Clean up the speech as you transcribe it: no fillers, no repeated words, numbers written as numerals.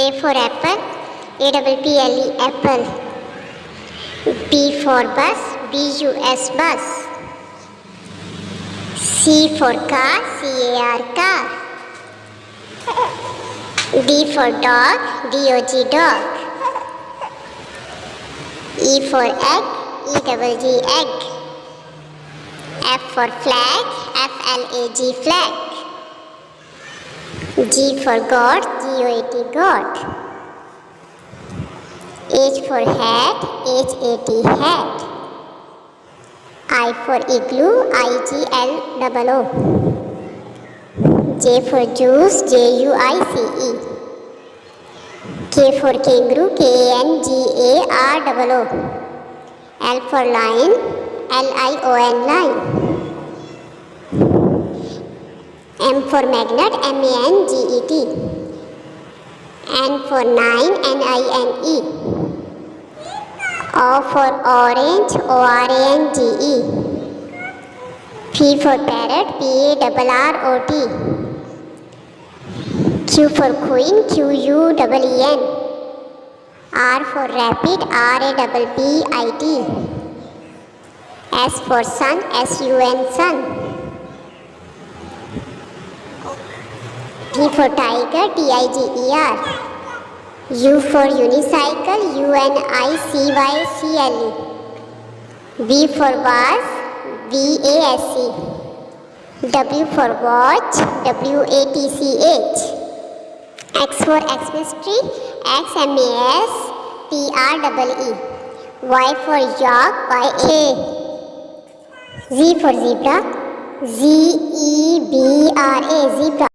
A for apple, A-double-P-L-E, apple. B for bus, B-U-S, bus. C for car, C-A-R, car. D for dog, D-O-G, dog. E for egg, E-double-G, egg. F for flag, F-L-A-G, flag. G for goat, G-O-A-T, goat. H for hat, H-A-T, hat. I for igloo, I-G-L-O-O. J for juice, J-U-I-C-E. K for kangaroo, K-A-N-G-A-R-O-O. L for lion, L-I-O-N, lion. M for magnet, M-A-N-G-E-T. N for nine, N-I-N-E. O for orange, O-R-A-N-G-E. P for parrot, P-A-R-R-O-T. Q for queen, Q-U-E-E-N. R for rapid, R-A-P-P-I-T. S for sun, S-U-N, sun. T for tiger, T-I-G-E-R. U for unicycle, U-N-I-C-Y-C-L-E. V for vase, V-A-S-E. W for watch, W-A-T-C-H. X for Xmas tree, X-M-A-S-T-R-E-E. Y for yak, Y-A. Z for zebra, Z-E-B-R-A, zebra.